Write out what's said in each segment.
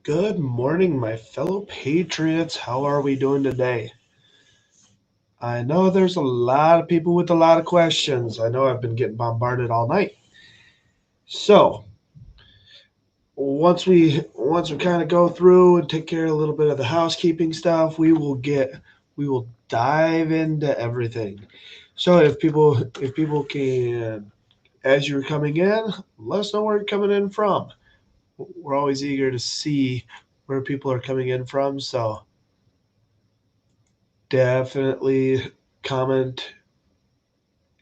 Good morning, my fellow patriots. How are we doing today? I know there's a lot of people with a lot of questions. I know I've been getting bombarded all night. So, once we kind of go through and take care of a little bit of the housekeeping stuff, we will dive into everything. So, if people can, as you're coming in, let us know where you're coming in from. We're always eager to see where people are coming in from. So, definitely comment,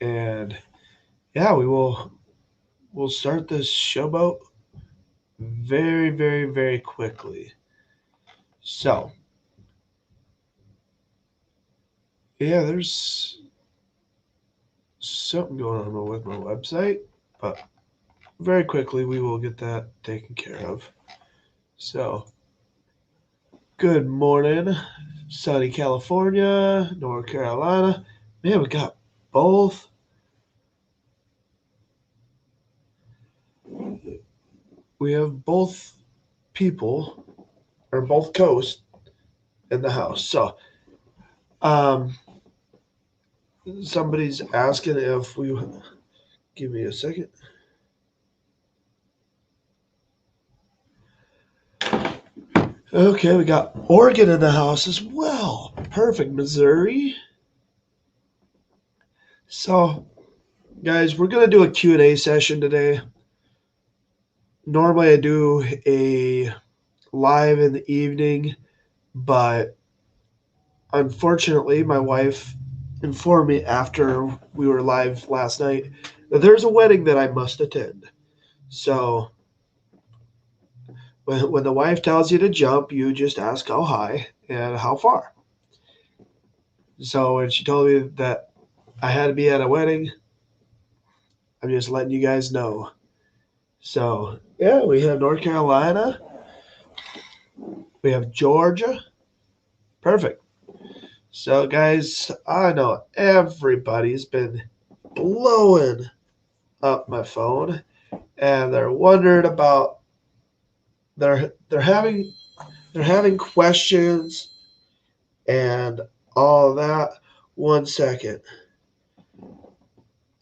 and yeah, we'll start this showboat very, very, very quickly. So yeah, there's something going on with my website, but very quickly we will get that taken care of. So good morning, sunny California, North Carolina. Man, we got both. We have both people or both coasts in the house. So um, somebody's asking if we give me a second. Okay, we got Oregon in the house as well. Perfect, Missouri. So, guys, we're going to do a Q&A session today. Normally I do a live in the evening, but unfortunately my wife informed me after we were live last night that there's a wedding that I must attend. So, when the wife tells you to jump, you just ask how high and how far. So, when she told me that I had to be at a wedding, I'm just letting you guys know. So, yeah, we have North Carolina, we have Georgia. Perfect. So, guys, I know everybody's been blowing up my phone and they're wondering about they're having questions and all that. 1 second.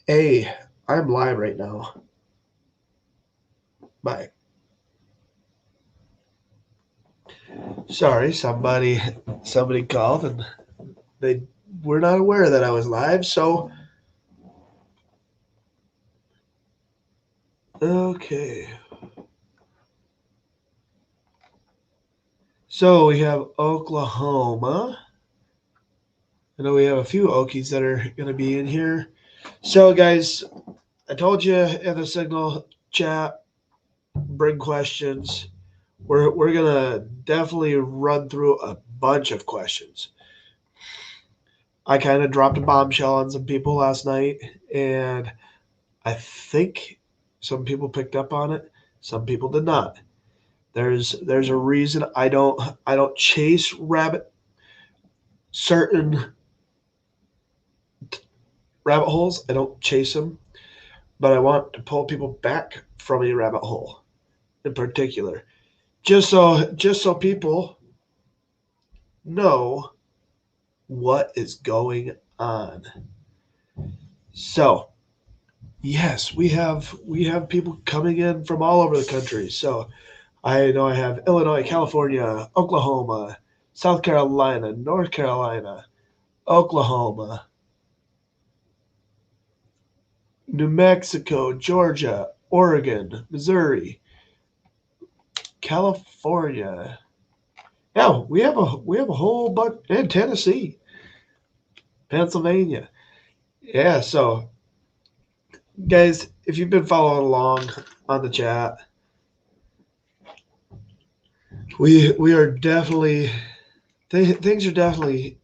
Hey, I'm live right now. Bye. Sorry, somebody called and they were not aware that I was live. So, okay. So we have Oklahoma. I know we have a few Okies that are going to be in here. So, guys, I told you in the signal chat, bring questions. We're going to definitely run through a bunch of questions. I kind of dropped a bombshell on some people last night, and I think some people picked up on it. Some people did not. There's a reason I don't chase certain rabbit holes. I don't chase them, but I want to pull people back from a rabbit hole in particular, just so people know what is going on. So yes, we have people coming in from all over the country. So I know I have Illinois, California, Oklahoma, South Carolina, North Carolina, Oklahoma, New Mexico, Georgia, Oregon, Missouri, California. Yeah, we have a whole bunch in Tennessee, Pennsylvania. Yeah, so guys, if you've been following along on the chat, we are definitely things are definitely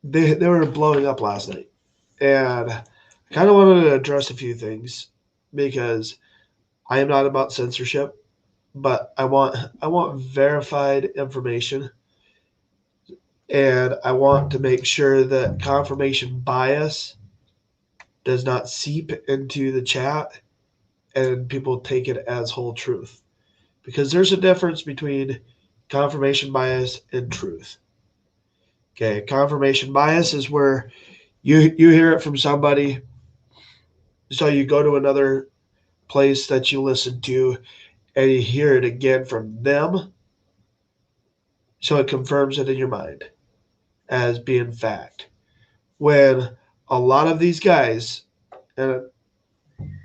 they were blowing up last night, and I kind of wanted to address a few things because I am not about censorship, but I want verified information, and I want to make sure that confirmation bias does not seep into the chat and people take it as whole truth. because there's a difference between confirmation bias and truth. Okay, confirmation bias is where you hear it from somebody, so you go to another place that you listen to and you hear it again from them, so it confirms it in your mind as being fact. When a lot of these guys, and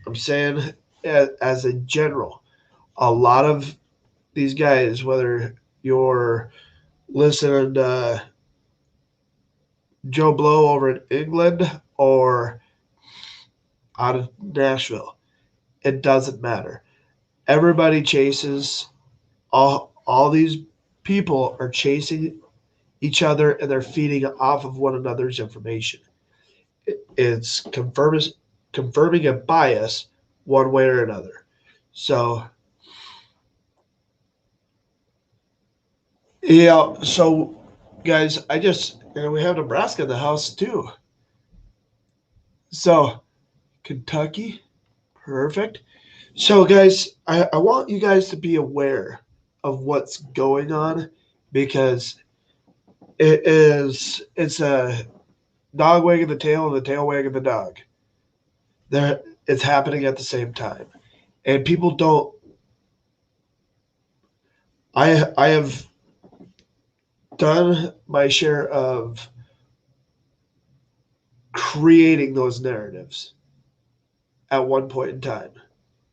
I'm saying as a general, a lot of these guys, whether you're listening to Joe Blow over in England or out of Nashville, it doesn't matter. Everybody chases, all these people are chasing each other and they're feeding off of one another's information. It's confirming a bias one way or another. So, yeah, so guys, we have Nebraska in the house too. So, Kentucky, perfect. So, guys, I want you guys to be aware of what's going on because it's a dog wagging the tail and the tail wagging the dog. It's happening at the same time, and people don't. I have done my share of creating those narratives at one point in time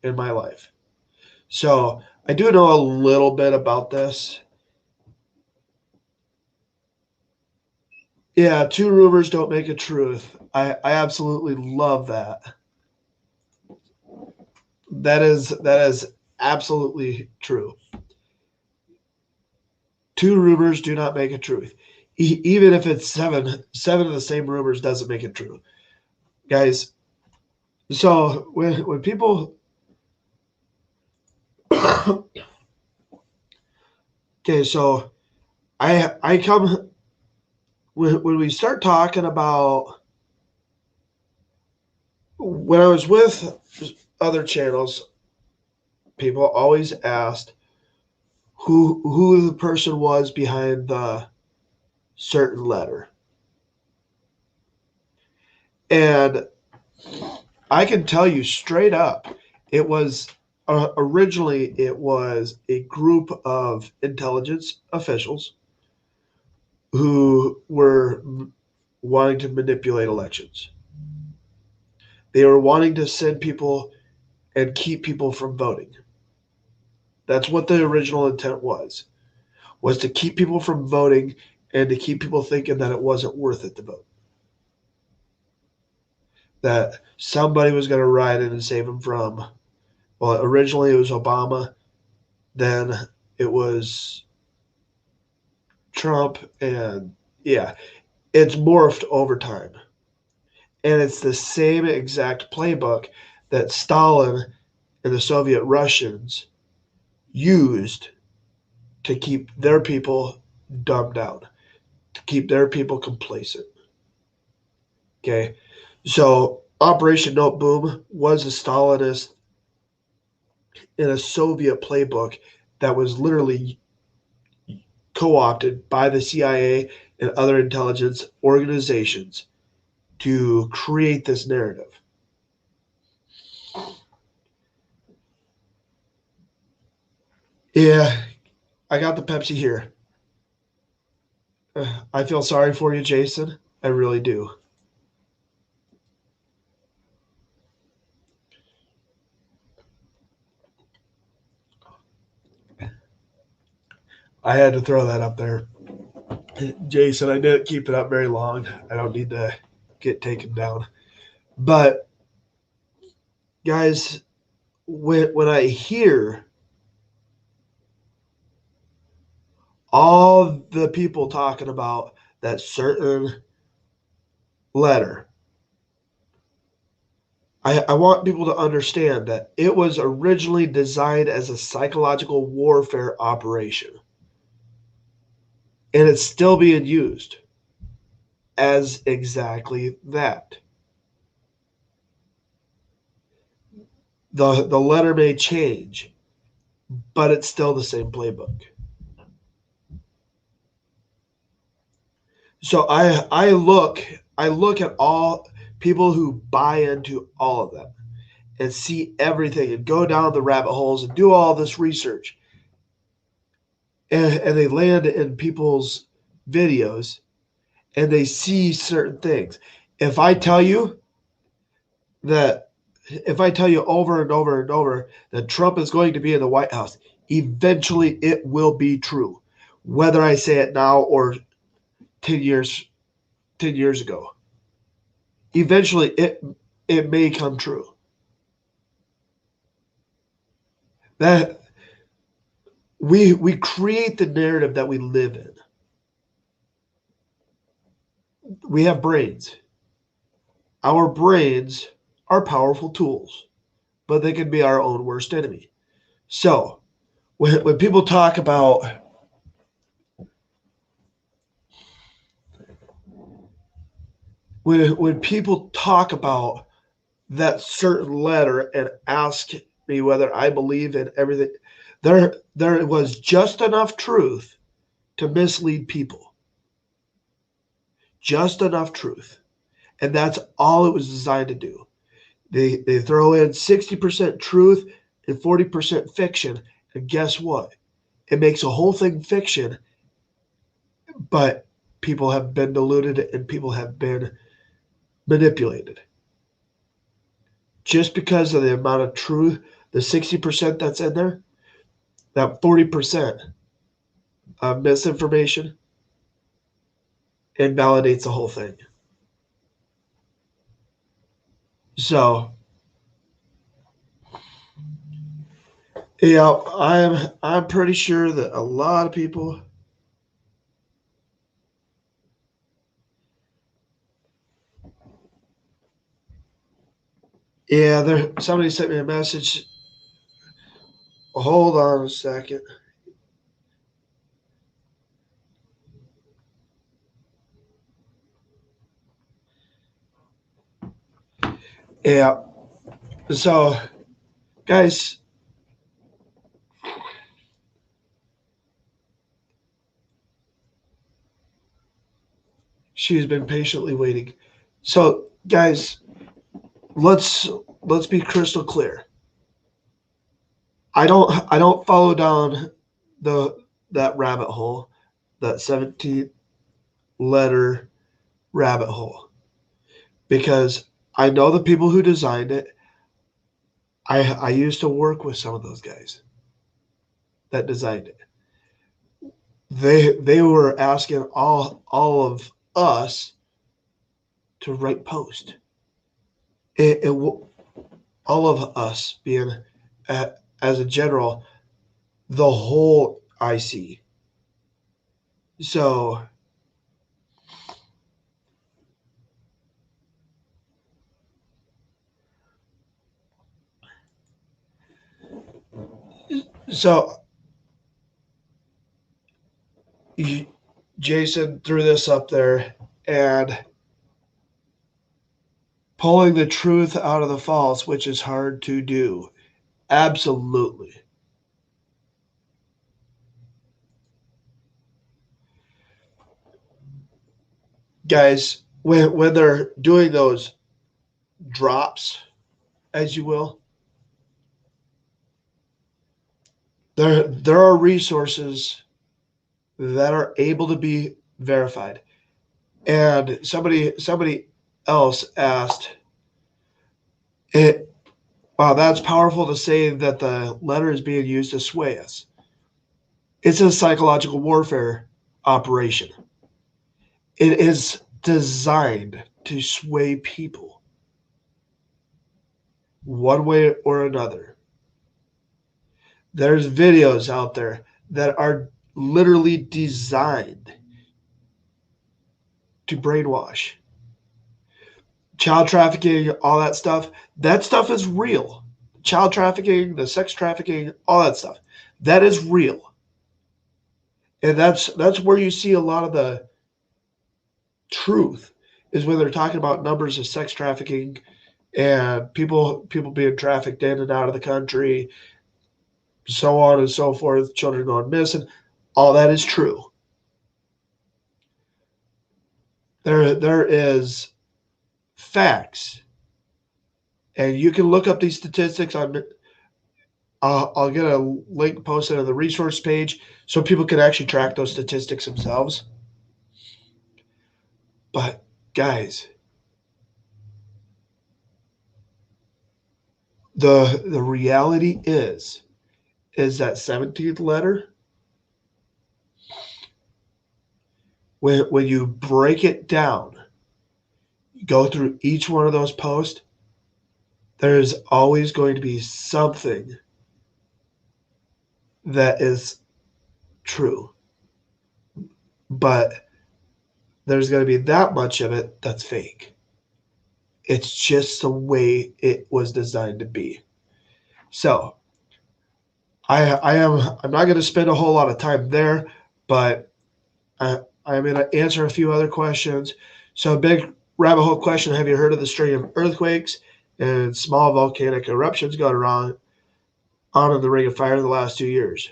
in my life. So I do know a little bit about this. Yeah, two rumors don't make a truth. I absolutely love that. That is absolutely true. Two rumors do not make a truth. Even if it's seven of the same rumors doesn't make it true, guys. So when people, okay, so I come when we start talking about when I was with other channels, people always asked who the person was behind the certain letter. And I can tell you straight up, it was originally it was a group of intelligence officials who were wanting to manipulate elections. They were wanting to send people and keep people from voting. That's what the original intent was to keep people from voting and to keep people thinking that it wasn't worth it to vote. That somebody was going to ride in and save them from, well, originally it was Obama, then it was Trump, and yeah, it's morphed over time. And it's the same exact playbook that Stalin and the Soviet Russians used to keep their people dumbed down, to keep their people complacent. Okay. So Operation Note Boom was a Stalinist and a Soviet playbook that was literally co opted by the CIA and other intelligence organizations to create this narrative. Yeah, I got the Pepsi here. I feel sorry for you, Jason. I really do. I had to throw that up there. Jason, I didn't keep it up very long. I don't need to get taken down. But guys, when I hear all the people talking about that certain letter, I want people to understand that it was originally designed as a psychological warfare operation. And it's still being used as exactly that. The letter may change, but it's still the same playbook. So I look at all people who buy into all of them and see everything and go down the rabbit holes and do all this research. And they land in people's videos and they see certain things. If I tell you over and over and over that Trump is going to be in the White House, eventually it will be true, whether I say it now or 10 years ago. Eventually it may come true. That we create the narrative that we live in. We have brains. Our brains are powerful tools, but they can be our own worst enemy. So when people talk about when people talk about that certain letter and ask me whether I believe in everything, there was just enough truth to mislead people. Just enough truth. And that's all it was designed to do. They throw in 60% truth and 40% fiction. And guess what? It makes a whole thing fiction, but people have been deluded and people have been manipulated. Just because of the amount of truth, the 60% that's in there, that 40% of misinformation invalidates the whole thing. So, yeah, I'm pretty sure that a lot of people somebody sent me a message. Hold on a second. Yeah. So, guys, she's been patiently waiting. So, guys, let's be crystal clear. I don't follow down that rabbit hole, that 17th letter rabbit hole, because I know the people who designed it. I used to work with some of those guys that designed it. They were asking all of us to write post. All of us being as a general, the whole IC. So so Jason threw this up there, and pulling the truth out of the false, which is hard to do. Absolutely. Guys, when they're doing those drops, as you will, there are resources that are able to be verified. And somebody else asked, wow, that's powerful to say that the letter is being used to sway us. It's a psychological warfare operation. It is designed to sway people one way or another. There's videos out there that are literally designed to brainwash. Child trafficking, all that stuff is real. Child trafficking, the sex trafficking, all that stuff, that is real. And that's where you see a lot of the truth, is when they're talking about numbers of sex trafficking and people being trafficked in and out of the country. so on and so forth, children going missing. All that is true. There is facts, and you can look up these statistics on. I'll get a link posted on the resource page so people can actually track those statistics themselves. But guys, the reality is that 17th letter, when you break it down, you go through each one of those posts, there's always going to be something that is true. But there's going to be that much of it that's fake. It's just the way it was designed to be. So I'm not going to spend a whole lot of time there, but I'm going to answer a few other questions. So, a big rabbit hole question: have you heard of the string of earthquakes and small volcanic eruptions going on in the Ring of Fire in the last 2 years?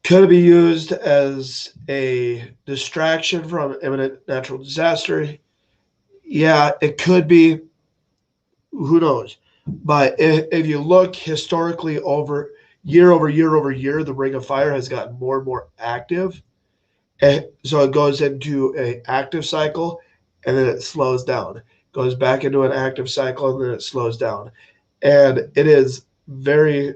Could it be used as a distraction from imminent natural disaster? Yeah, it could be. Who knows? But if you look historically over year, the Ring of Fire has gotten more and more active. And so it goes into a active cycle and then it slows down. Goes back into an active cycle and then it slows down. And it is very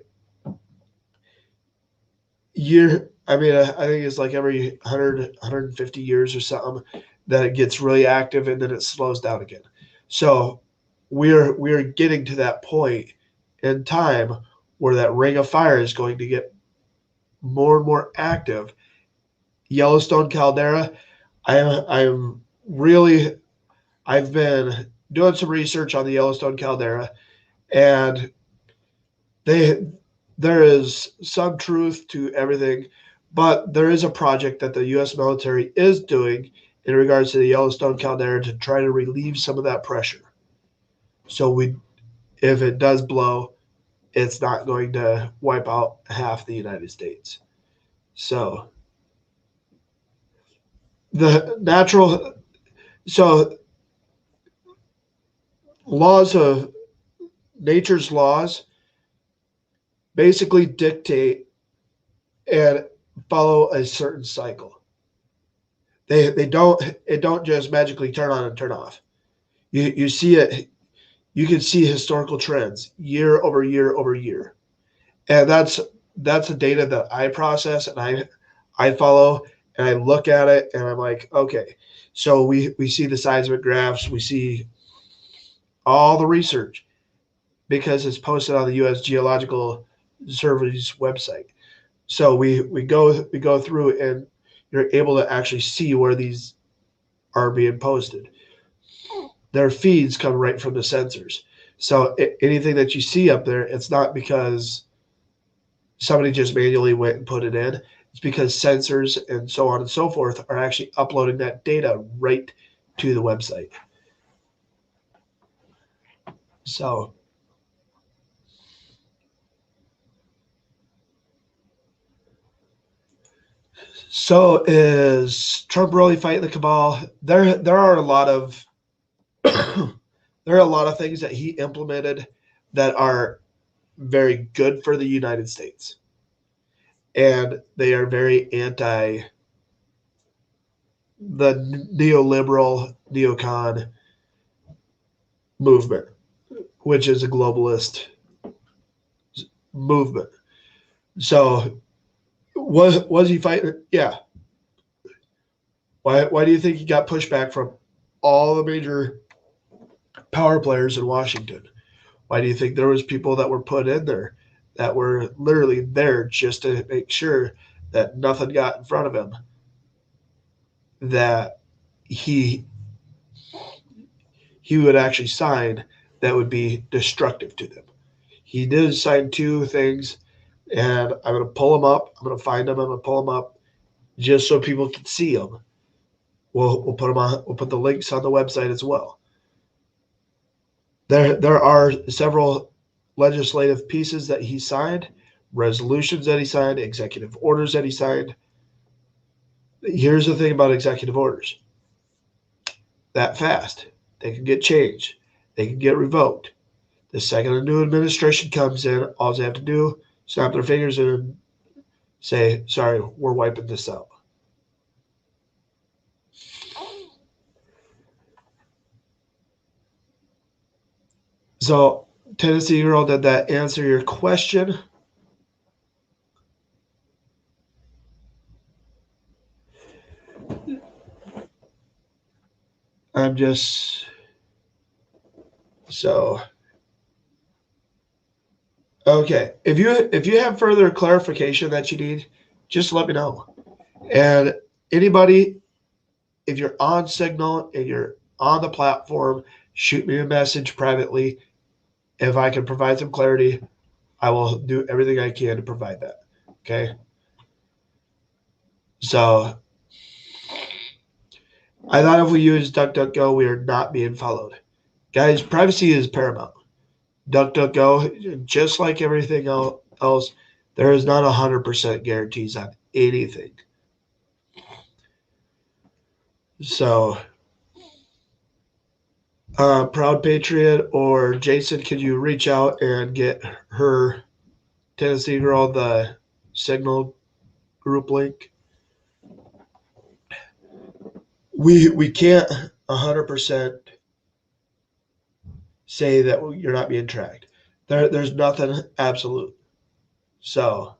I mean, I think it's like every 100, 150 years or something that it gets really active and then it slows down again. So we're getting to that point in time where that Ring of Fire is going to get more and more active. Yellowstone caldera, I'm really I've been doing some research on the Yellowstone caldera, and they there is some truth to everything, but there is a project that the U.S. military is doing in regards to the Yellowstone caldera to try to relieve some of that pressure. So if it does blow, it's not going to wipe out half the United States. So the natural, so laws of nature's laws basically dictate and follow a certain cycle. They don't just magically turn on and turn off. You see it. You can see historical trends year over year over year, and that's the data that I process and I follow and I look at it and I'm like, okay, so we see the seismic graphs, we see all the research because it's posted on the U.S. Geological Survey's website. So we go through and you're able to actually see where these are being posted. Their feeds come right from the sensors. So anything that you see up there, it's not because somebody just manually went and put it in. It's because sensors and so on and so forth are actually uploading that data right to the website. So so is Trump really fighting the cabal? There are a lot of there are a lot of things that he implemented that are very good for the United States. And they are very anti the neoliberal neocon movement, which is a globalist movement. So was he fighting? Yeah. Why do you think he got pushback from all the major power players in Washington? Why do you think there was people that were put in there that were literally there just to make sure that nothing got in front of him that he he would actually sign that would be destructive to them? He did sign two things, and I'm going to pull them up. I'm going to find them. I'm going to pull them up just so people can see them. We'll put them on. We'll put the links on the website as well. There are several legislative pieces that he signed, resolutions that he signed, executive orders that he signed. Here's the thing about executive orders: that fast, they can get changed, they can get revoked. The second a new administration comes in, all they have to do, snap their fingers and say, "Sorry, we're wiping this out." So, Tennessee girl, did that answer your question? I'm just so okay. If you have further clarification that you need, just let me know. And anybody, if you're on Signal and you're on the platform, shoot me a message privately. If I can provide some clarity, I will do everything I can to provide that. Okay. So I thought if we use DuckDuckGo, we are not being followed. Guys, privacy is paramount. DuckDuckGo, just like everything else, there is not 100% guarantees on anything. So, Proud Patriot or Jason, could you reach out and get her Tennessee girl the Signal group link? We can't 100% say that you're not being tracked. There's nothing absolute. So,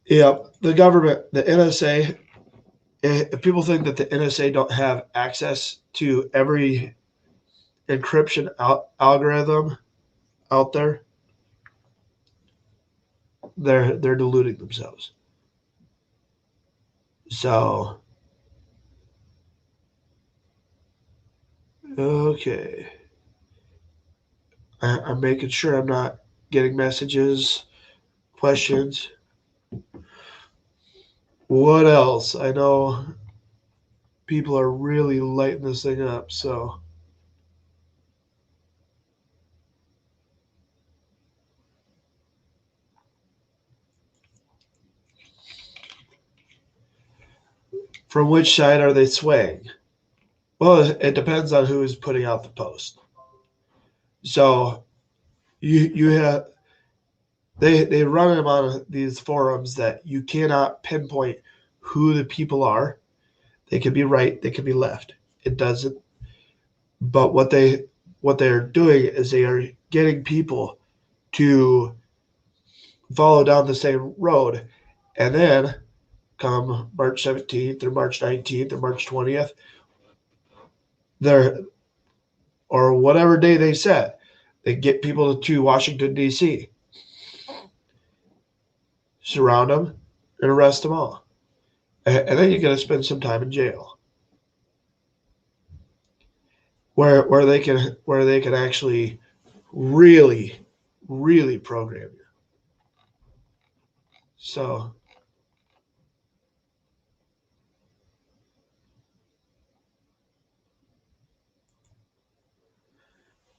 yeah, the government, the NSA, if people think that the NSA don't have access to every encryption algorithm out there, they're deluding themselves. So, okay, I'm making sure I'm not getting messages, questions. What else? I know people are really lighting this thing up. So, from which side are they swaying? Well, it depends on who is putting out the post. So, you have they run them on these forums that you cannot pinpoint who the people are. They could be right, they could be left. It doesn't. But what they're doing is they are getting people to follow down the same road, and then come March 17th or March 19th or March 20th, they're or whatever day they set, they get people to Washington D.C., surround them, and arrest them all, and then you're going to spend some time in jail, where they can actually really program you. So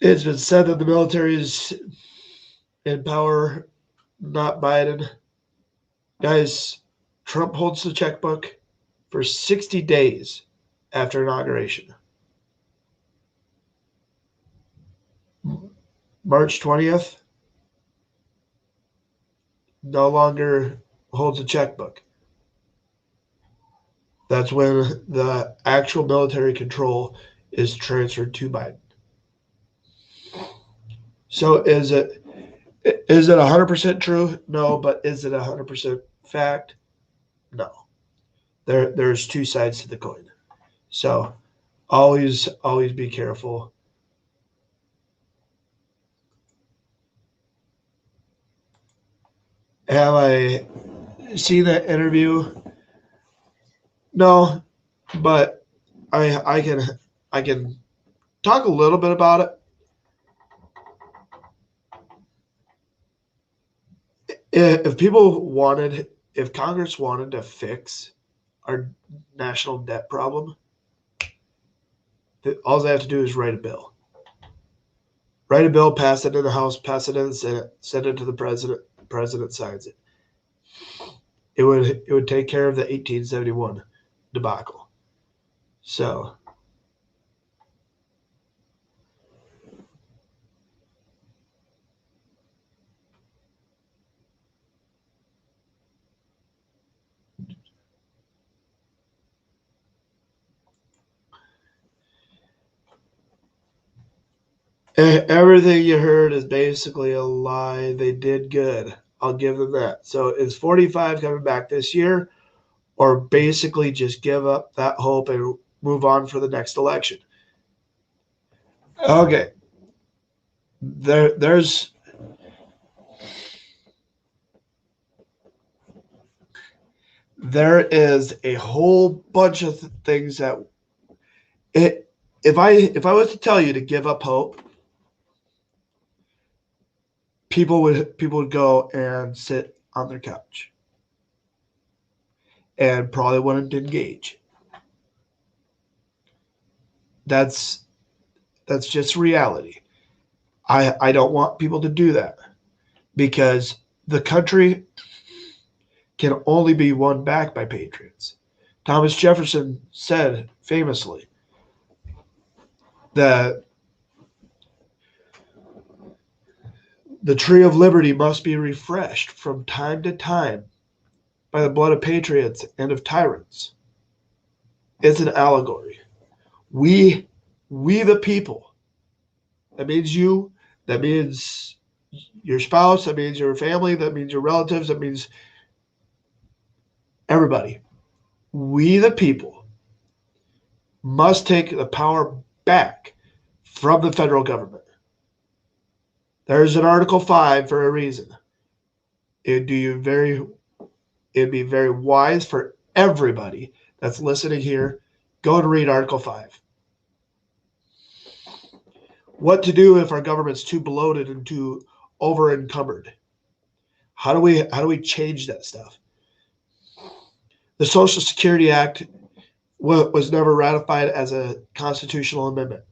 it's been said that the military is in power, not Biden. Guys, Trump holds the checkbook for 60 days after inauguration. March 20th, no longer holds a checkbook. That's when the actual military control is transferred to Biden. So is it 100% true? No, but is it 100% fact? No. There's two sides to the coin. So always be careful. Have I seen that interview? No, but I can talk a little bit about it. If people wanted if Congress wanted to fix our national debt problem, all they have to do is write a bill. Write a bill, pass it in the House, pass it in the Senate, send it to the president. The president signs it. It would take care of the 1871 debacle. So everything you heard is basically a lie. They did good. I'll give them that. So is 45 coming back this year, or basically just give up that hope and move on for the next election? Okay. There's there is a whole bunch of things that if I was to tell you to give up hope, people would go and sit on their couch and probably wouldn't engage. That's just reality. I don't want people to do that because the country can only be won back by patriots. Thomas Jefferson said famously that the tree of liberty must be refreshed from time to time by the blood of patriots and of tyrants. It's an allegory. We the people. That means you, that means your spouse, that means your family, that means your relatives, that means everybody. We the people must take the power back from the federal government. There's an Article 5 for a reason. It'd be very wise for everybody that's listening here. Go and read Article 5. What to do if our government's too bloated and too over encumbered? How do we change that stuff? The Social Security Act was never ratified as a constitutional amendment.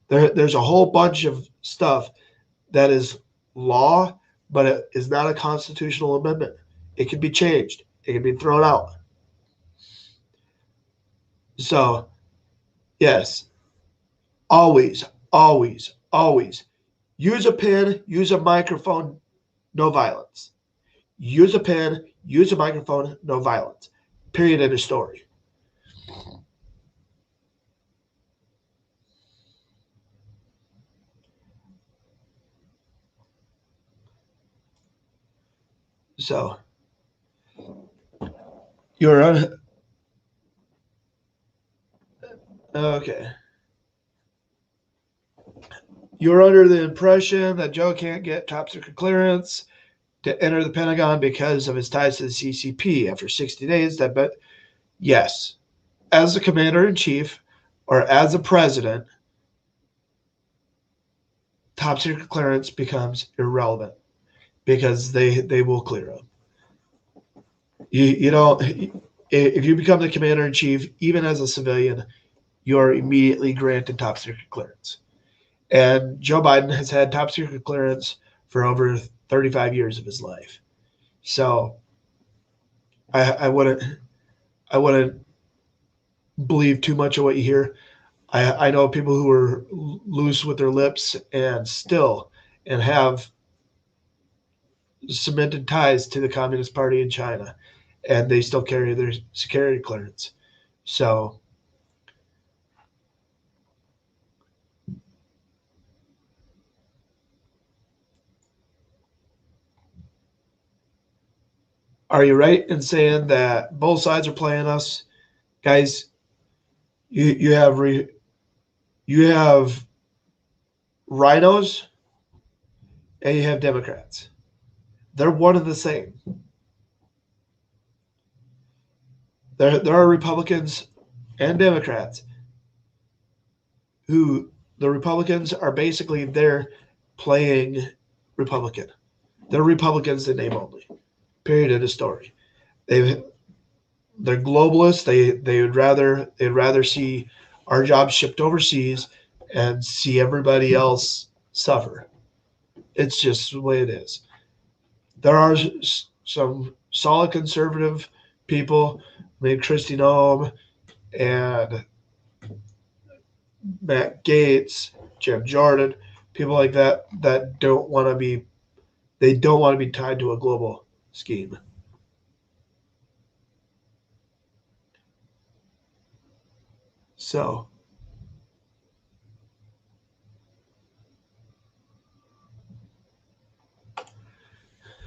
There's a whole bunch of stuff that is law, but it is not a constitutional amendment. It can be changed. It can be thrown out. So, yes, always, always, always use a pen, use a microphone, no violence. Use a pen, use a microphone, no violence. Period. End of story. So, you're on. Okay. You're under the impression that Joe can't get top secret clearance to enter the Pentagon because of his ties to the CCP. After 60 days, yes. As the commander in chief or as a president, top secret clearance becomes irrelevant because they will clear him. You know, if you become the commander in chief, even as a civilian, you're immediately granted top secret clearance. And Joe Biden has had top secret clearance for over 35 years of his life. So I wouldn't believe too much of what you hear. I know people who are loose with their lips and have cemented ties to the Communist Party in China, and they still carry their security clearance. So are you right in saying that both sides are playing us? Guys, you have rhinos and you have Democrats. They're one and the same. There are Republicans and Democrats who the Republicans are basically there playing Republican. They're Republicans in name only. Period. End of story. they're globalists. They'd rather see our jobs shipped overseas and see everybody else suffer. It's just the way it is. There are some solid conservative people, I mean Christy Nome and Matt Gaetz, Jim Jordan, people like that that don't want to be tied to a global scheme. So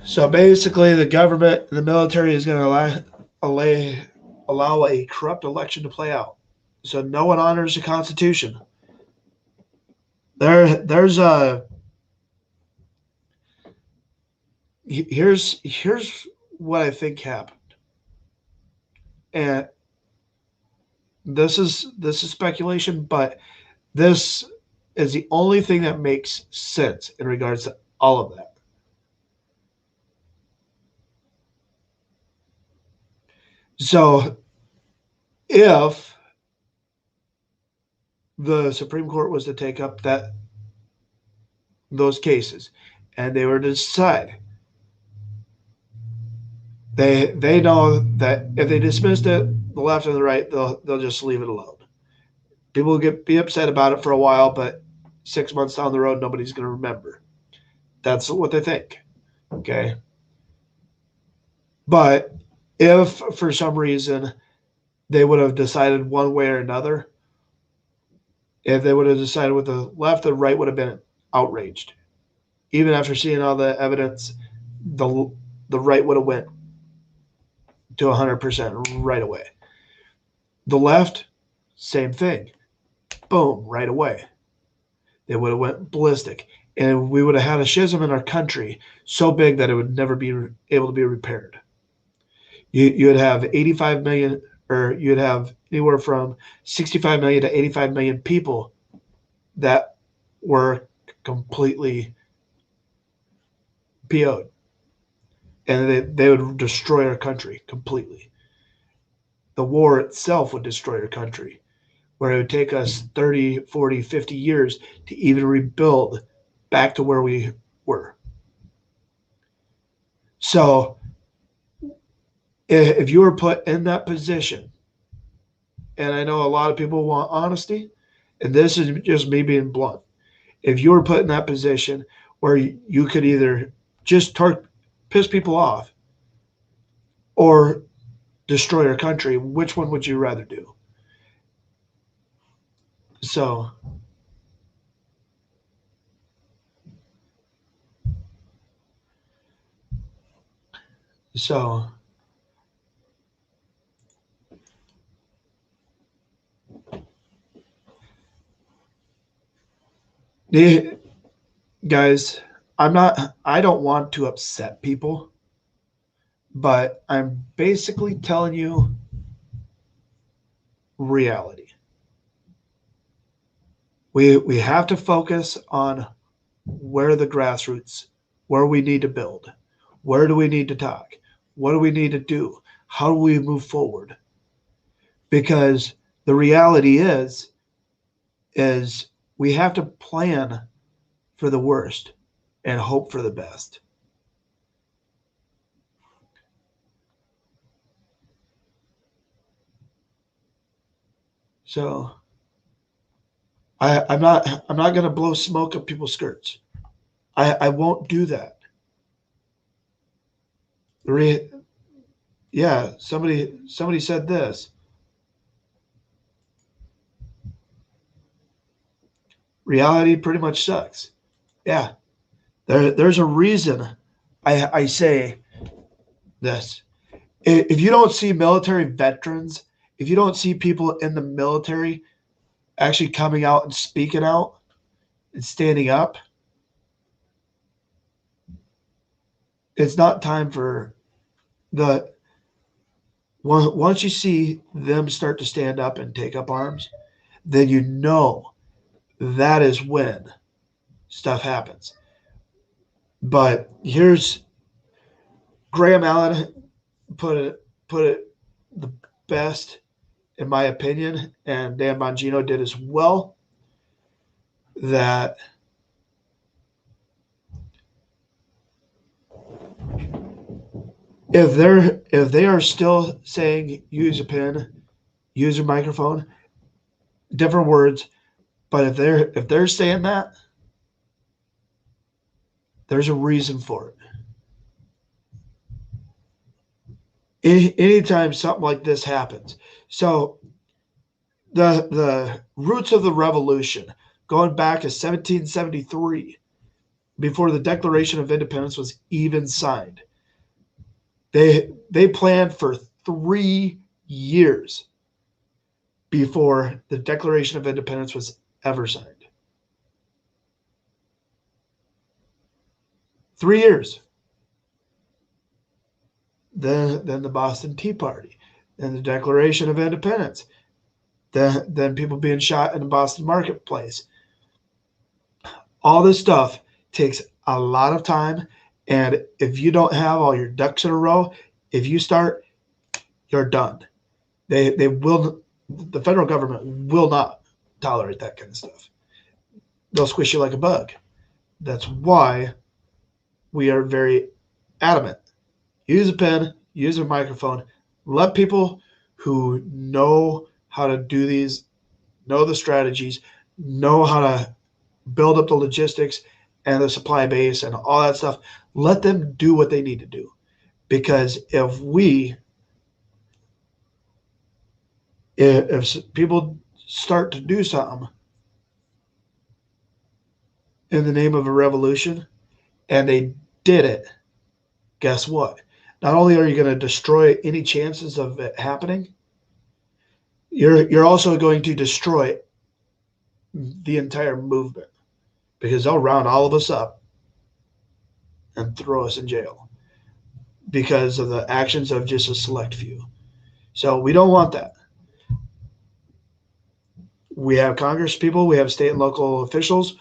so basically the government, the military is going to allow a corrupt election to play out. So no one honors the Constitution. There's a here's what I think happened, and this is speculation, but this is the only thing that makes sense in regards to all of that. So if the Supreme Court was to take up those cases and they were to decide, they know that if they dismissed it, the left and the right, they'll just leave it alone. People will be upset about it for a while, but 6 months down the road, nobody's going to remember. That's what they think. Okay. But if for some reason they would have decided one way or another, if they would have decided with the left, the right would have been outraged. Even after seeing all the evidence, the right would have went to 100% right away. The left, same thing. Boom, right away. They would have went ballistic. And we would have had a schism in our country so big that it would never be able to be repaired. You'd have 85 million, or you'd have anywhere from 65 million to 85 million people that were completely PO'd. And they would destroy our country completely. The war itself would destroy our country, where it would take us 30, 40, 50 years to even rebuild back to where we were. So if you were put in that position, and I know a lot of people want honesty, and this is just me being blunt. If you were put in that position where you could either just piss people off or destroy our country, which one would you rather do? So So, guys, I don't want to upset people, but I'm basically telling you reality. We have to focus on where the grassroots, where we need to build, where do we need to talk, what do we need to do, how do we move forward? Because the reality is we have to plan for the worst and hope for the best. So I'm not going to blow smoke up people's skirts. I won't do that. Yeah, somebody said this. Reality pretty much sucks. Yeah, there's a reason I say this. If you don't see military veterans, if you don't see people in the military actually coming out and speaking out and standing up, it's not time for the once you see them start to stand up and take up arms, then you know that is when stuff happens. But here's Graham Allen put it put it the best, in my opinion, and Dan Bongino did as well, that if they are still saying use a pen, use a microphone, different words, but if they're saying that, there's a reason for it. Anytime something like this happens. So the roots of the revolution, going back to 1773, before the Declaration of Independence was even signed, they planned for 3 years before the Declaration of Independence was ever signed. 3 years. Then the Boston Tea Party, then the Declaration of Independence, then people being shot in the Boston marketplace. All this stuff takes a lot of time, and if you don't have all your ducks in a row, if you start, you're done. They will, the federal government will not tolerate that kind of stuff. They'll squish you like a bug. That's why we are very adamant. Use a pen, use a microphone, let people who know how to do these, know the strategies, know how to build up the logistics and the supply base and all that stuff. Let them do what they need to do. Because if people start to do something in the name of a revolution and they did it, guess what? Not only are you going to destroy any chances of it happening, you're also going to destroy the entire movement, because they'll round all of us up and throw us in jail because of the actions of just a select few. So we don't want that. We have Congress people, we have state and local officials.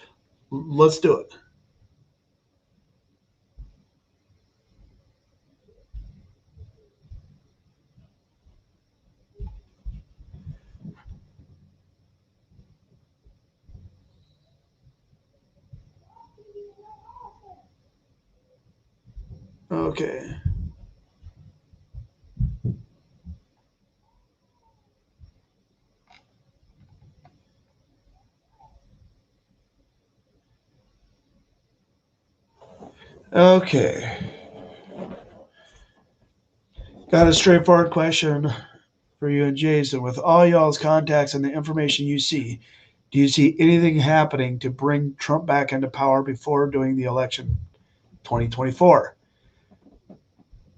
Let's do it. Okay. Okay. Got a straightforward question for you and Jason. With all y'all's contacts and the information you see, do you see anything happening to bring Trump back into power before doing the election 2024?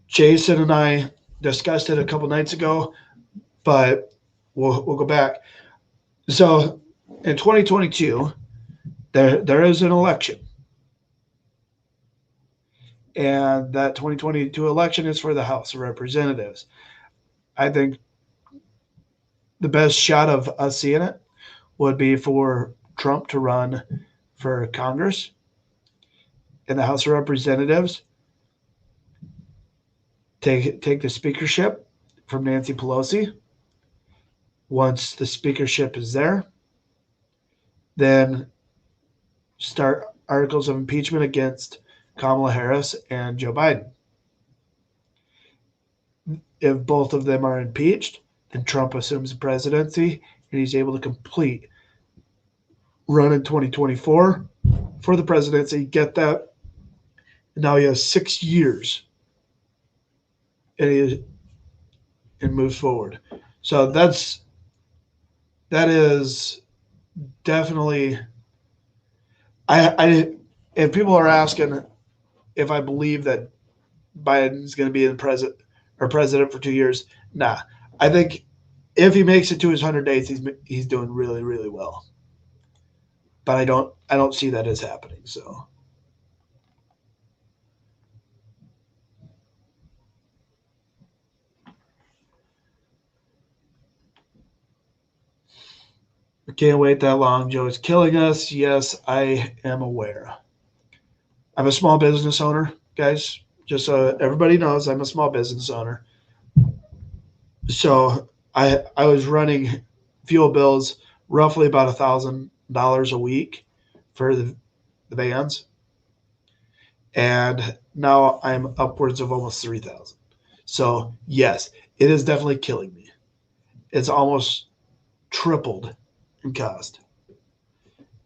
Jason and I discussed it a couple nights ago, but we'll go back. So in 2022, there is an election, and that 2022 election is for the House of Representatives. I think the best shot of us seeing it would be for Trump to run for Congress in the House of Representatives, take the speakership from Nancy Pelosi. Once the speakership is there, then start articles of impeachment against Kamala Harris and Joe Biden. If both of them are impeached, then Trump assumes the presidency and he's able to complete run in 2024 for the presidency, get that. And now he has 6 years and moves forward. So that is definitely, I if people are asking if I believe that Biden's going to be in president for 2 years, nah. I think if he makes it to his 100 days, he's doing really, really well. But I don't see that as happening. So I can't wait that long. Joe is killing us. Yes, I am aware. I'm a small business owner, guys. Just so everybody knows, I'm a small business owner. So I was running fuel bills roughly about $1,000 a week for the vans, and now I'm upwards of almost 3,000. So yes, it is definitely killing me. It's almost tripled in cost.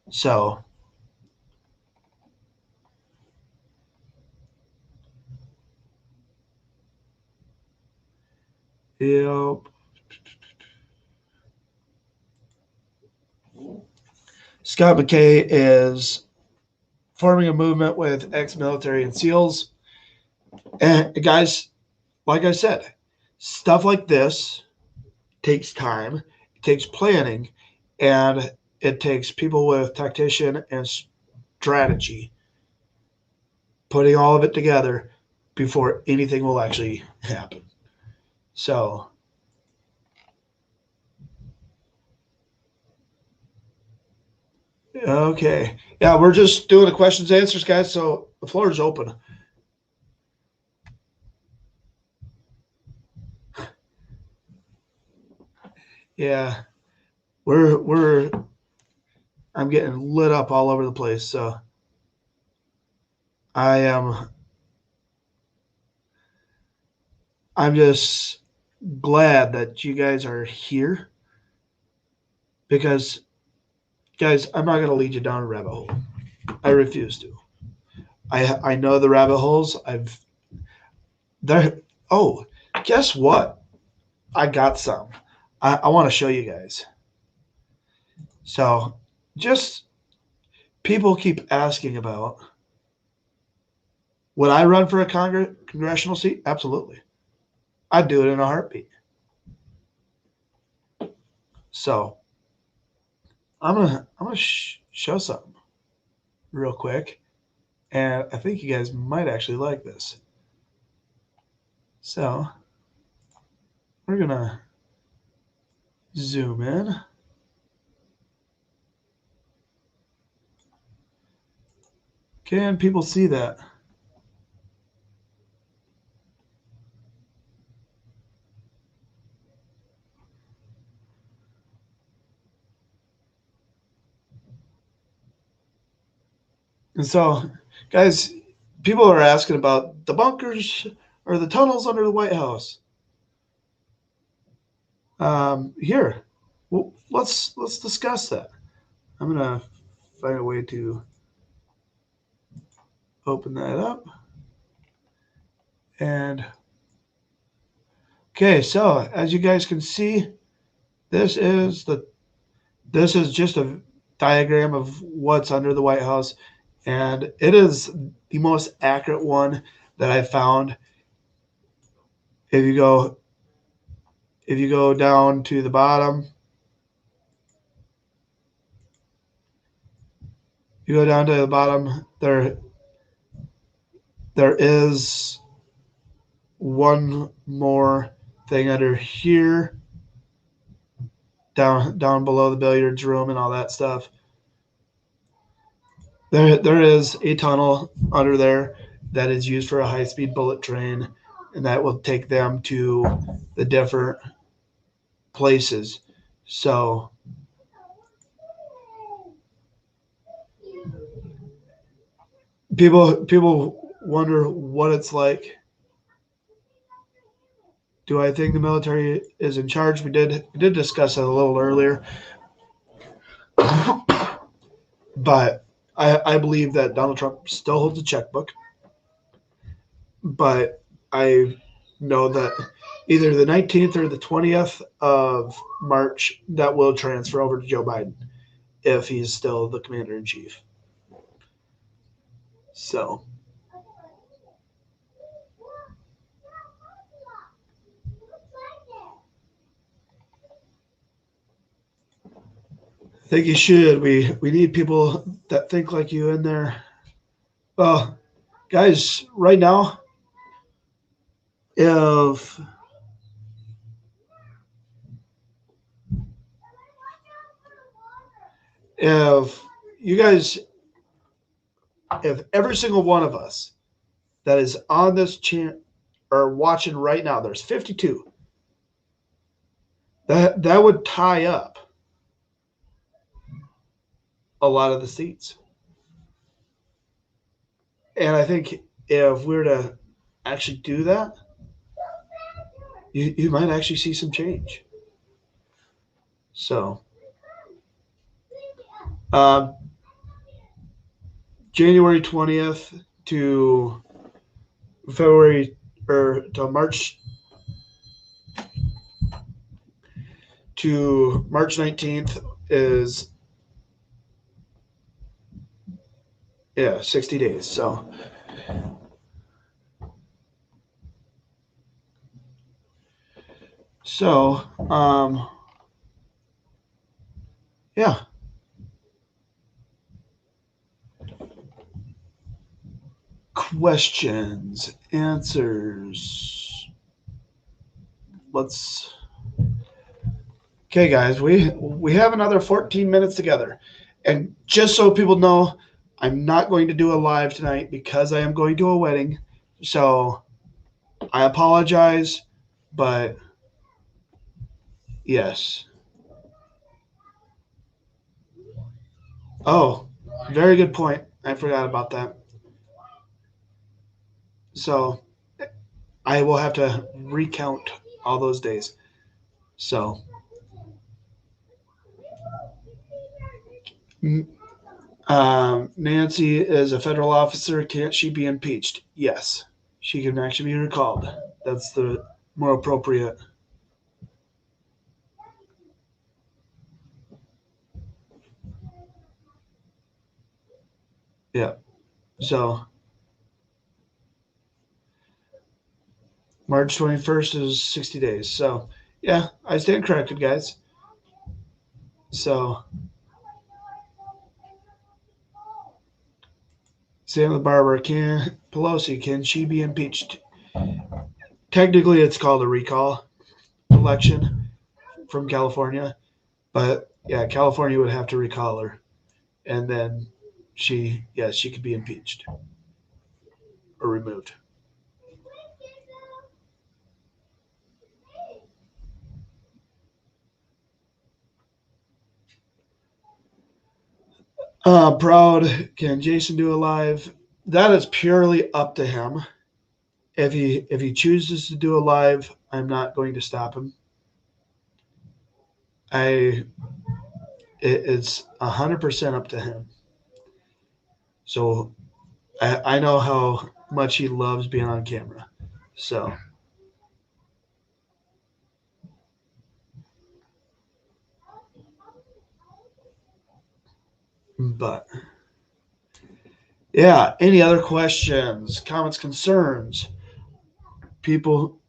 So yeah, Scott McKay is forming a movement with ex-military and SEALs. And guys, like I said, stuff like this takes time, it takes planning, and it takes people with tactician and strategy putting all of it together before anything will actually happen. So, okay. Yeah, we're just doing the questions and answers, guys. So the floor is open. Yeah, we're I'm getting lit up all over the place. So I am I'm just glad that you guys are here because guys, I'm not gonna lead you down a rabbit hole. I refuse to. I know the rabbit holes. I've there. Oh, guess what? I got some. I want to show you guys. So, just people keep asking about would I run for a congressional seat? Absolutely, I'd do it in a heartbeat. So I'm gonna show something real quick, and I think you guys might actually like this. So we're gonna zoom in. Can people see that? And so, guys, people are asking about the bunkers or the tunnels under the White House. Here, well, let's discuss that. I'm gonna find a way to open that up. And okay, so as you guys can see, this is the this is just a diagram of what's under the White House, and it is the most accurate one that I found. If you go if you go down to the bottom, you go down to the bottom, there is one more thing under here, down below the billiards room and all that stuff. There is a tunnel under there that is used for a high speed bullet train, and that will take them to the different places. So people wonder what it's like. Do I think the military is in charge? We did discuss it a little earlier, but I believe that Donald Trump still holds a checkbook. But I know that either the 19th or the 20th of March that will transfer over to Joe Biden if he's still the commander in chief. So I think you should. We need people that think like you in there. Well, guys, right now, if if you guys, if every single one of us that is on this channel or watching right now, there's 52. that would tie up a lot of the seats. And I think if we were to actually do that, you might actually see some change. So, uh, January 20th to February or to March 19th is 60 days. So yeah. Questions, answers. Let's. Okay, guys, we have another 14 minutes together, and just so people know, I'm not going to do a live tonight because I am going to a wedding. So I apologize, but yes. Oh, very good point. I forgot about that. So I will have to recount all those days. So Nancy is a federal officer. Can't she be impeached? Yes, she can actually be recalled. That's the more appropriate. Yeah. So March 21st is 60 days. So yeah, I stand corrected, guys. So Sam the Barber, can Pelosi, can she be impeached? Technically, it's called a recall election from California, but yeah, California would have to recall her, and then she could be impeached or removed. Proud, can Jason do a live? That is purely up to him. If he chooses to do a live, I'm not going to stop him. It's 100% up to him. So I know how much he loves being on camera. So, but yeah, any other questions, comments, concerns? People,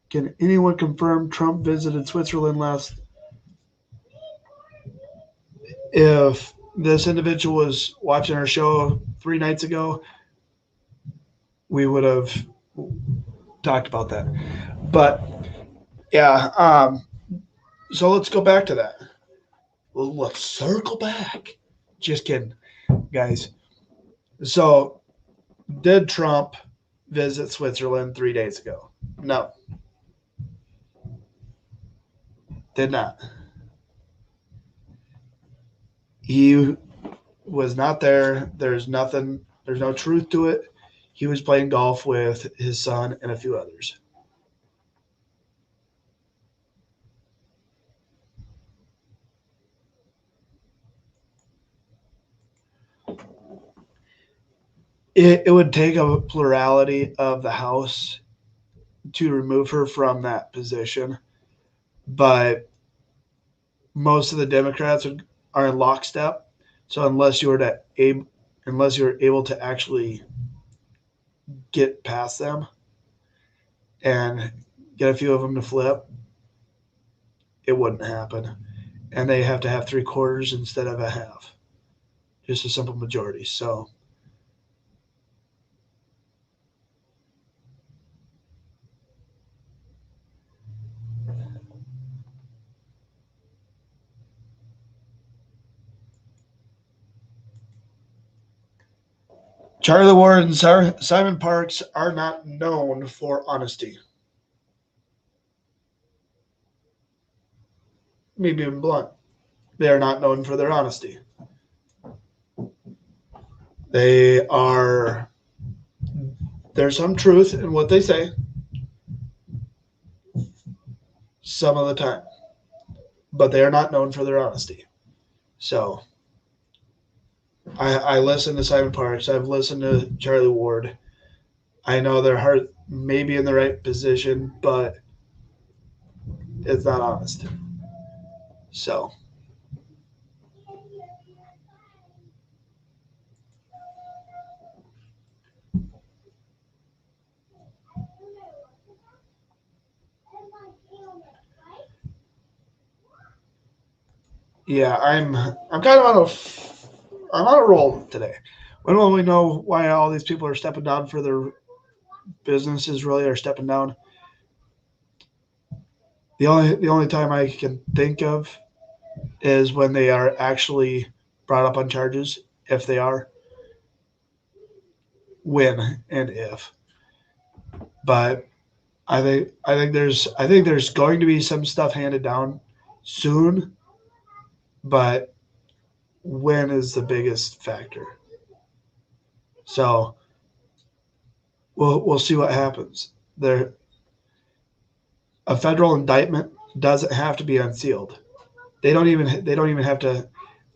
can anyone confirm Trump visited Switzerland last? If this individual was watching our show 3 nights ago, we would have talked about that. But yeah, so let's go back to that. Let's circle back. Just kidding, guys. So, did Trump visit Switzerland 3 days ago? No, did not. He was not there. There's nothing, there's no truth to it. He was playing golf with his son and a few others. It would take a plurality of the House to remove her from that position, but most of the Democrats are in lockstep. So unless you're able to actually get past them and get a few of them to flip, it wouldn't happen. And they have to have 3/4 instead of a half, just a simple majority. So Charlie Ward and Simon Parks are not known for honesty. me being blunt. They are not known for their honesty. There's some truth in what they say some of the time, but they are not known for their honesty. So I listen to Simon Parks. I've listened to Charlie Ward. I know their heart may be in the right position, but it's not honest. So yeah, I'm kind of I'm on a roll today. When will we know why all these people are stepping down for their businesses? Really are stepping down. The only time I can think of is when they are actually brought up on charges, if they are, when and if. But I think there's going to be some stuff handed down soon, but when is the biggest factor. So we'll see what happens. There, a federal indictment doesn't have to be unsealed. They don't even have to,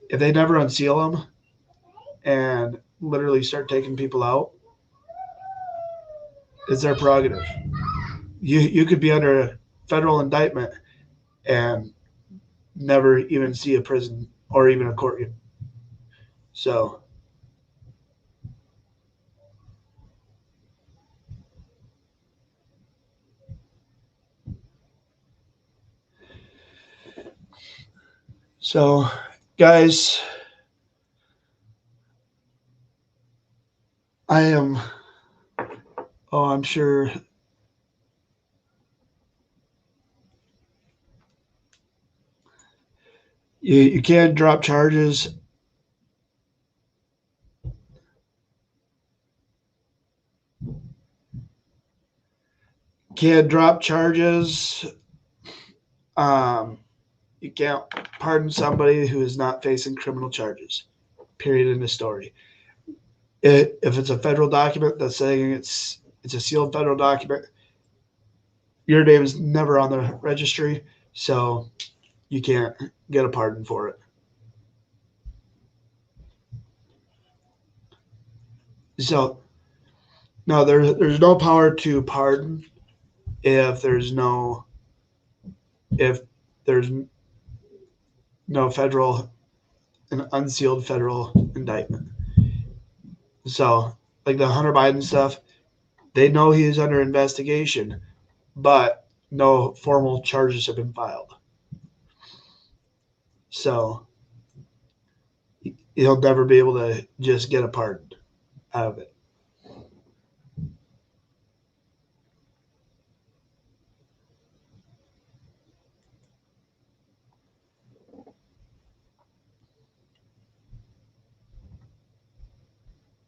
if they never unseal them and literally start taking people out. It's their prerogative. You could be under a federal indictment and never even see a prison or even a court. So so guys, I am I'm sure you can't drop charges. Can't drop charges. Um, you can't pardon somebody who is not facing criminal charges. Period. In the story. If it's a federal document that's saying it's a sealed federal document, your name is never on the registry, so you can't get a pardon for it. So no, there's no power to pardon if if there's no federal an unsealed federal indictment. So like the Hunter Biden stuff, they know he's under investigation, but no formal charges have been filed. So he'll never be able to just get a pardon out of it.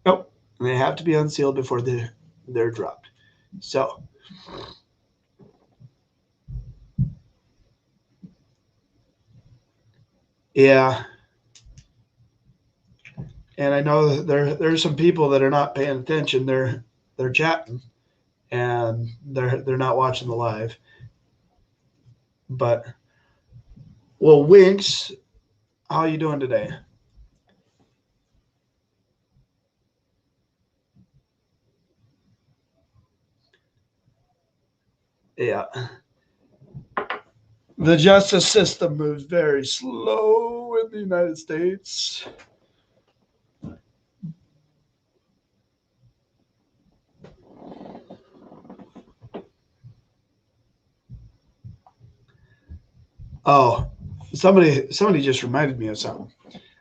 Nope. They have to be unsealed before they're dropped. So yeah. And I know there's some people that are not paying attention. They're chatting and they're not watching the live. But well, Winks, how you doing today? Yeah. The justice system moves very slow in the United States. Oh, somebody just reminded me of something.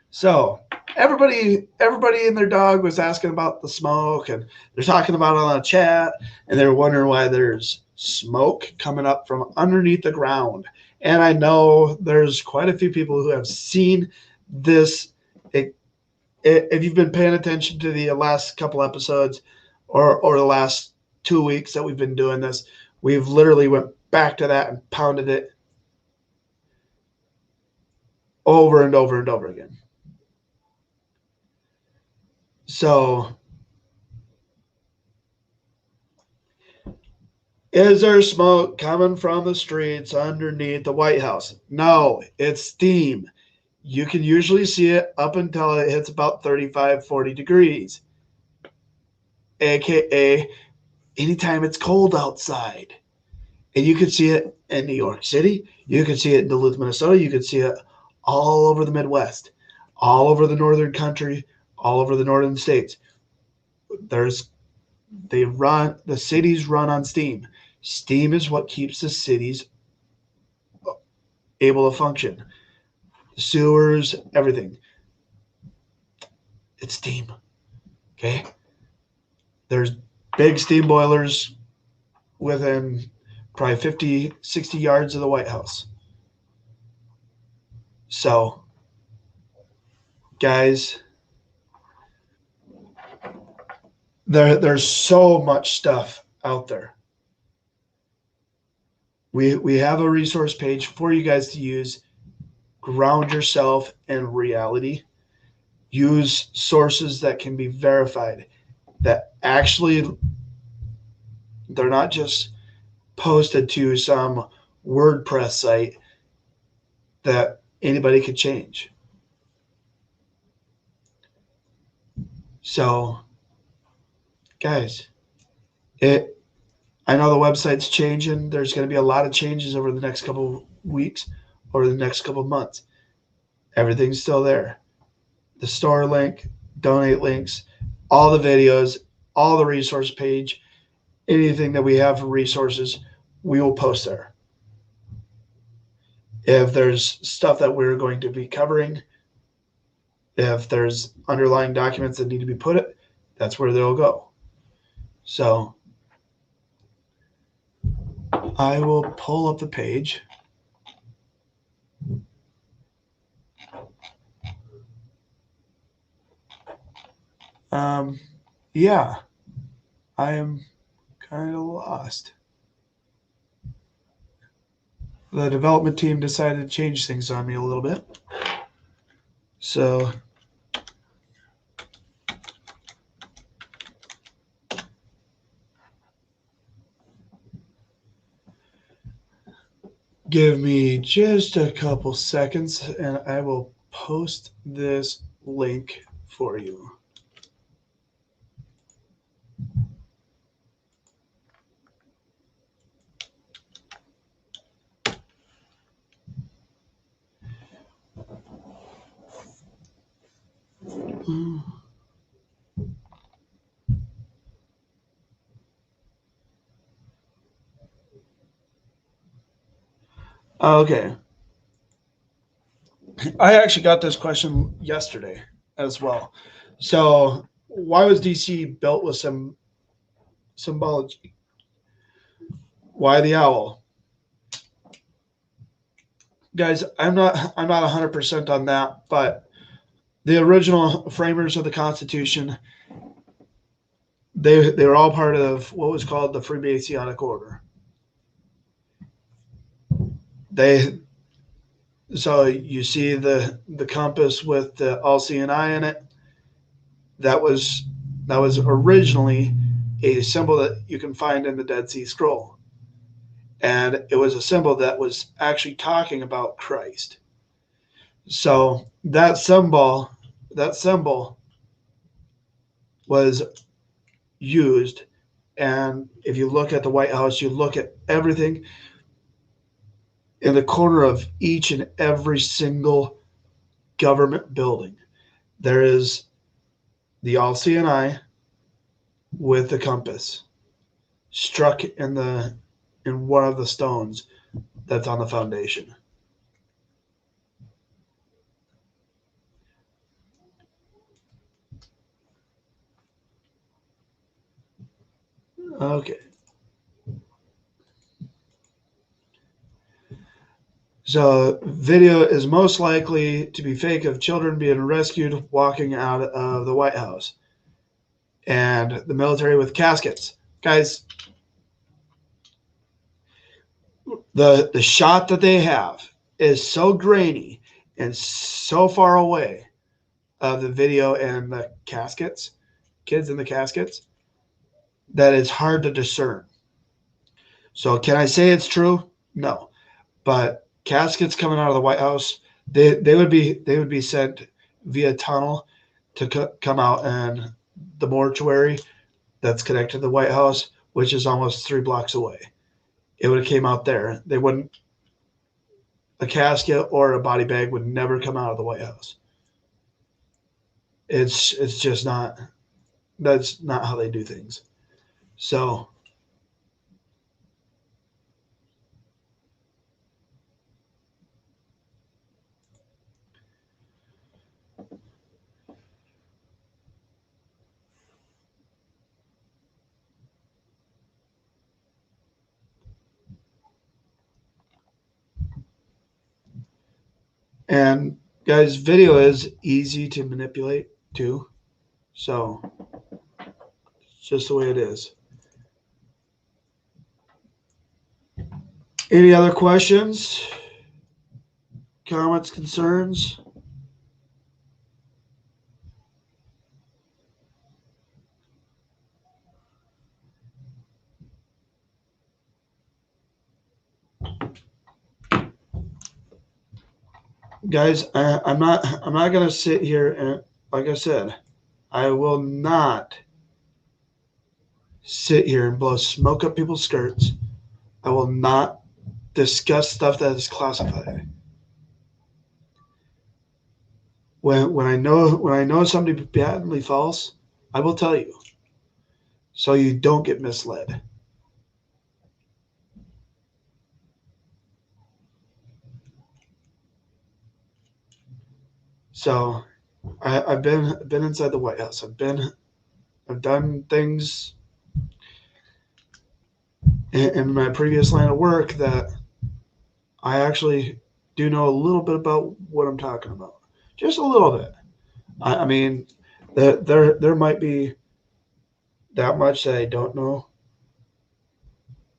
So everybody and their dog was asking about the smoke, and they're talking about it on the chat, and they're wondering why there's smoke coming up from underneath the ground. And I know there's quite a few people who have seen this. If you've been paying attention to the last couple episodes or the last 2 weeks that we've been doing this, we've literally went back to that and pounded it. over and over and over again. So, is there smoke coming from the streets underneath the White House? No, it's steam. You can usually see it up until it hits about 35, 40 degrees, aka anytime it's cold outside. And you can see it in New York City. You can see it in Duluth, Minnesota. You can see it all over the Midwest, all over the northern country, all over the northern states. The cities run on steam. Steam is what keeps the cities able to function. Sewers, everything. It's steam. Okay? There's big steam boilers within probably 50, 60 yards of the White House. So, guys, there's so much stuff out there. We have a resource page for you guys to use. Ground yourself in reality. Use sources that can be verified, that actually they're not just posted to some WordPress site that anybody could change. So, guys, I know the website's changing. There's going to be a lot of changes over the next couple of weeks or the next couple of months. Everything's still there. The store link, donate links, all the videos, all the resource page, anything that we have for resources, we will post there. If there's stuff that we're going to be covering, if there's underlying documents that need to be put, that's where they'll go. So I will pull up the page. Yeah, I am kind of lost. The development team decided to change things on me a little bit. So give me just a couple seconds and I will post this link for you. Okay. I actually got this question yesterday as well. So, why was DC built with some symbology? Why the owl? Guys, I'm not 100% on that, but the original framers of the Constitution, they were all part of what was called the Freemasonic Order. So you see the compass with the all-seeing eye in it. That was originally a symbol that you can find in the Dead Sea Scroll, and it was a symbol that was actually talking about Christ. So that symbol was used, and if you look at the White House, you look at everything. In the corner of each and every single government building, there is the all-seeing eye with the compass struck in one of the stones that's on the foundation. Okay. So, video is most likely to be fake of children being rescued walking out of the White House. And the military with caskets. Guys, the shot that they have is so grainy and so far away of the video and the caskets, kids in the caskets, that it's hard to discern. So can I say it's true? No. But caskets coming out of the White House, they would be sent via tunnel to come out, and the mortuary that's connected to the White House, which is almost 3 blocks away, it would have came out there. They wouldn't. A casket or a body bag would never come out of the White House. It's just not. That's not how they do things. So and guys, video is easy to manipulate too. So it's just the way it is. Any other questions, comments, concerns? Guys, I'm not gonna sit here and, like I said, I will not sit here and blow smoke up people's skirts. I will not discuss stuff that is classified. When I know something patently false, I will tell you, so you don't get misled. So I've been inside the White House. I've done things in my previous line of work that I actually do know a little bit about what I'm talking about. Just a little bit. I mean, there might be that much that I don't know.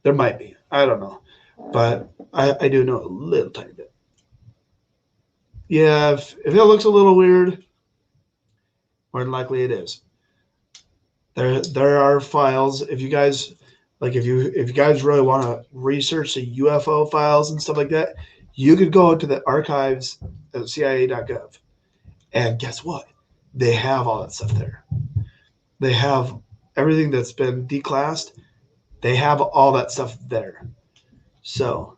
There might be. I don't know. But I do know a little tiny bit. Yeah, if it looks a little weird, more than likely it is. There are files. If you guys if you guys really want to research the UFO files and stuff like that, you could go to the archives at CIA.gov. And guess what? They have all that stuff there. They have everything that's been declassed. They have all that stuff there. So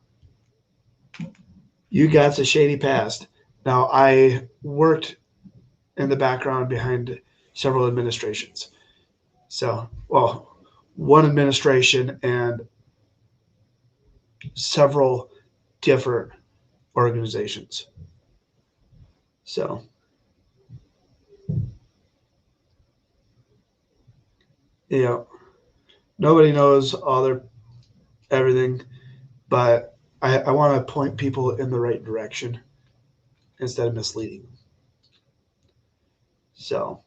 you got a shady past. Now, I worked in the background behind several administrations. So, well, one administration and several different organizations. So, nobody knows everything, but I want to point people in the right direction instead of misleading them. So,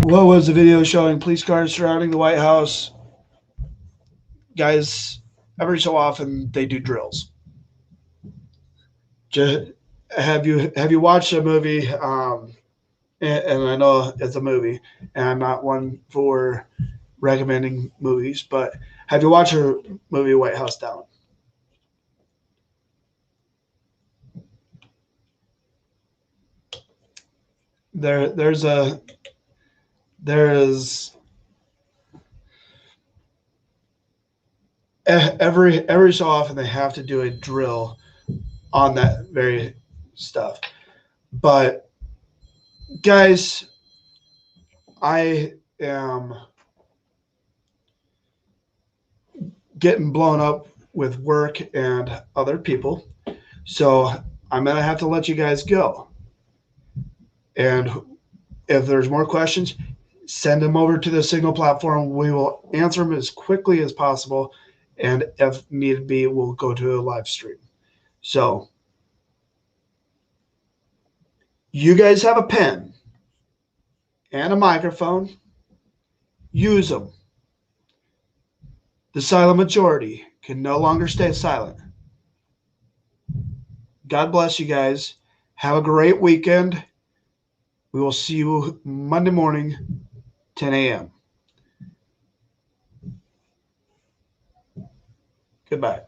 what was the video showing police cars surrounding the White House? Guys, every so often they do drills. Just, have you watched a movie? And I know it's a movie, and I'm not one for recommending movies, but have you watched a movie White House Down? There is every so often they have to do a drill on that very stuff. But guys, I am getting blown up with work and other people, so I'm gonna have to let you guys go. And if there's more questions, send them over to the Signal platform. We will answer them as quickly as possible, and if need be, we'll go to a live stream. So you guys have a pen and a microphone, use them. The silent majority can no longer stay silent. God bless you guys. Have a great weekend. We will see you Monday morning, 10 a.m. Goodbye.